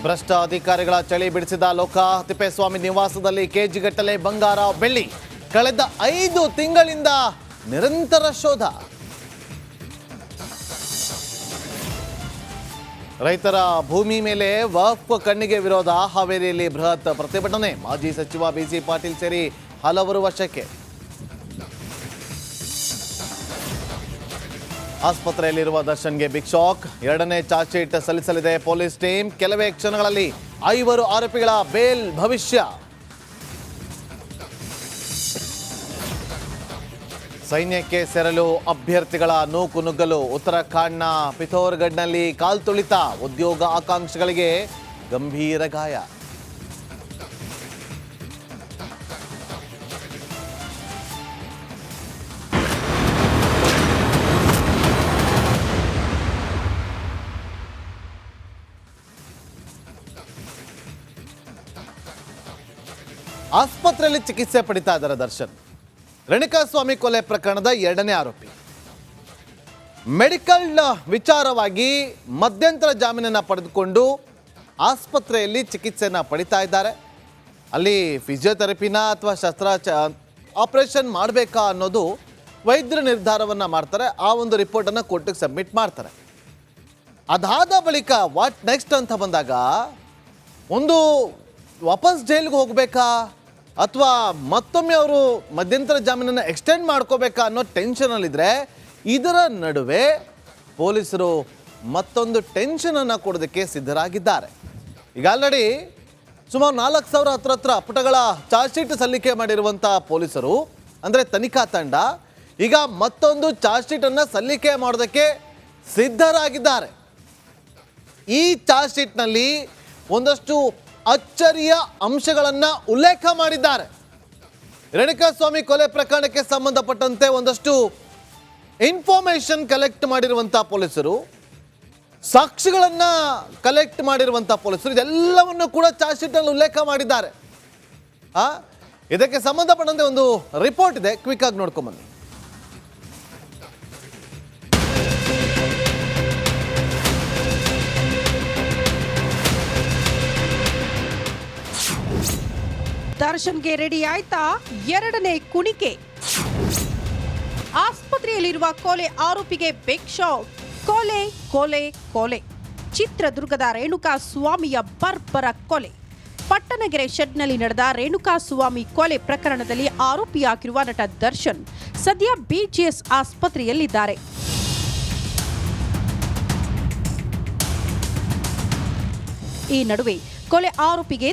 ಭ್ರಷ್ಟ ಅಧಿಕಾರಿಗಳ ಚಳಿ ಬಿಡಿಸಿದ ಲೋಕ ತಿಪ್ಪೇಸ್ವಾಮಿ ನಿವಾಸದಲ್ಲಿ ಕೆಜಿಗಟ್ಟಲೆ ಬಂಗಾರ ಬೆಳ್ಳಿ ಕಳೆದ 5 ತಿಂಗಳಿಂದ ನಿರಂತರ ಶೋಧ. ರೈತರ ಭೂಮಿ ಮೇಲೆ ವಕ್ಫ್ ಕಣ್ಣಿಗೆ ವಿರೋಧ. ಹಾವೇರಿಯಲ್ಲಿ ಬೃಹತ್ ಪ್ರತಿಭಟನೆ. ಮಾಜಿ ಸಚಿವ ಬಿಸಿ ಪಾಟೀಲ್ ಸೇರಿ ಹಲವರು ವಶಕ್ಕೆ. ಆಸ್ಪತ್ರೆಯಲ್ಲಿರುವ ದರ್ಶನ್ಗೆ ಬಿಗ್ ಶಾಕ್. 2ನೇ ಚಾರ್ಜ್ ಶೀಟ್ ಸಲ್ಲಿಸಲಿದೆ ಪೊಲೀಸ್ ಟೀಮ್. ಕೆಲವೇ ಕ್ಷಣಗಳಲ್ಲಿ 5 ಆರೋಪಿಗಳ ಬೇಲ್ ಭವಿಷ್ಯ. ಸೈನ್ಯಕ್ಕೆ ಸೇರಲು ಅಭ್ಯರ್ಥಿಗಳ ನೂಕುನುಗ್ಗಲು. ಉತ್ತರಾಖಂಡ್ನ ಪಿಥೋರ್ಗಢ್ನಲ್ಲಿ ಕಾಲ್ತುಳಿತ. ಉದ್ಯೋಗ ಆಕಾಂಕ್ಷಿಗಳಿಗೆ ಗಂಭೀರ ಗಾಯ. ಆಸ್ಪತ್ರೆಯಲ್ಲಿ ಚಿಕಿತ್ಸೆ ಪಡಿತಾ ಇದ್ದಾರೆ ದರ್ಶನ್. ರೇಣುಕಾಸ್ವಾಮಿ ಕೊಲೆ ಪ್ರಕರಣದ 2ನೇ ಆರೋಪಿ. ಮೆಡಿಕಲ್ ವಿಚಾರವಾಗಿ ಮಧ್ಯಂತರ ಜಾಮೀನನ್ನು ಪಡೆದುಕೊಂಡು ಆಸ್ಪತ್ರೆಯಲ್ಲಿ ಚಿಕಿತ್ಸೆಯನ್ನು ಪಡಿತಾ ಇದ್ದಾರೆ. ಅಲ್ಲಿ ಫಿಸಿಯೋಥೆರಪಿನ ಅಥವಾ ಆಪರೇಷನ್ ಮಾಡಬೇಕಾ ಅನ್ನೋದು ವೈದ್ಯರ ನಿರ್ಧಾರವನ್ನು ಮಾಡ್ತಾರೆ. ಆ ಒಂದು ರಿಪೋರ್ಟನ್ನು ಕೋರ್ಟಿಗೆ ಸಬ್ಮಿಟ್ ಮಾಡ್ತಾರೆ. ಅದಾದ ಬಳಿಕ ವಾಟ್ ನೆಕ್ಸ್ಟ್ ಅಂತ ಬಂದಾಗ ಒಂದು ವಾಪಸ್ ಜೈಲಿಗೆ ಹೋಗಬೇಕಾ ಅಥವಾ ಮತ್ತೊಮ್ಮೆ ಅವರು ಮಧ್ಯಂತರ ಜಾಮೀನನ್ನು ಎಕ್ಸ್ಟೆಂಡ್ ಮಾಡ್ಕೋಬೇಕಾ ಅನ್ನೋ ಟೆನ್ಷನಲ್ಲಿದ್ದರೆ ಇದರ ನಡುವೆ ಪೊಲೀಸರು ಮತ್ತೊಂದು ಟೆನ್ಷನನ್ನು ಕೊಡೋದಕ್ಕೆ ಸಿದ್ಧರಾಗಿದ್ದಾರೆ. ಈಗ ಆಲ್ರೆಡಿ ಸುಮಾರು 4,000 ಹತ್ರ ಪುಟಗಳ ಚಾರ್ಜ್ ಶೀಟ್ ಸಲ್ಲಿಕೆ ಮಾಡಿರುವಂಥ ಪೊಲೀಸರು ಅಂದರೆ ತನಿಖಾ ತಂಡ ಈಗ ಮತ್ತೊಂದು ಚಾರ್ಜ್ ಶೀಟನ್ನು ಸಲ್ಲಿಕೆ ಮಾಡೋದಕ್ಕೆ ಸಿದ್ಧರಾಗಿದ್ದಾರೆ. ಈ ಚಾರ್ಜ್ ಶೀಟ್ನಲ್ಲಿ ಒಂದಷ್ಟು ಅಚ್ಚರಿಯ ಅಂಶಗಳನ್ನು ಉಲ್ಲೇಖ ಮಾಡಿದ್ದಾರೆ. ರೇಣುಕಾಸ್ವಾಮಿ ಕೊಲೆ ಪ್ರಕರಣಕ್ಕೆ ಸಂಬಂಧಪಟ್ಟಂತೆ ಒಂದಷ್ಟು ಇನ್ಫಾರ್ಮೇಶನ್ ಕಲೆಕ್ಟ್ ಮಾಡಿರುವಂಥ ಪೊಲೀಸರು, ಸಾಕ್ಷಿಗಳನ್ನು ಕಲೆಕ್ಟ್ ಮಾಡಿರುವಂಥ ಪೊಲೀಸರು, ಇದೆಲ್ಲವನ್ನು ಕೂಡ ಚಾರ್ಜ್ ಶೀಟ್ನಲ್ಲಿ ಉಲ್ಲೇಖ ಮಾಡಿದ್ದಾರೆ. ಇದಕ್ಕೆ ಸಂಬಂಧಪಟ್ಟಂತೆ ಒಂದು ರಿಪೋರ್ಟ್ ಇದೆ, ಕ್ವಿಕ್ ಆಗಿ ನೋಡ್ಕೊಂಬನ್ನಿ. ದರ್ಶನ್ಗೆ ರೆಡಿ ಆಯ್ತಾ 2ನೇ ಕುಣಿಕೆ. ಆಸ್ಪತ್ರೆಯಲ್ಲಿರುವ ಕೊಲೆ ಆರೋಪಿಗೆ ಬಿಗ್ ಶಾಕ್. ಕೊಲೆ ಕೊಲೆ ಕೊಲೆ. ಚಿತ್ರದುರ್ಗದ ರೇಣುಕಾಸ್ವಾಮಿಯ ಬರ್ಬರ ಕೊಲೆ. ಪಟ್ಟಣಗೆರೆ ಶೆಡ್ನಲ್ಲಿ ನಡೆದ ರೇಣುಕಾಸ್ವಾಮಿ ಕೊಲೆ ಪ್ರಕರಣದಲ್ಲಿ ಆರೋಪಿಯಾಗಿರುವ ನಟ ದರ್ಶನ್ ಸದ್ಯ ಬಿಜಿಎಸ್ ಆಸ್ಪತ್ರೆಯಲ್ಲಿದ್ದಾರೆ. ಈ ನಡುವೆ ಕೊಲೆ ಆರೋಪಿಗೆ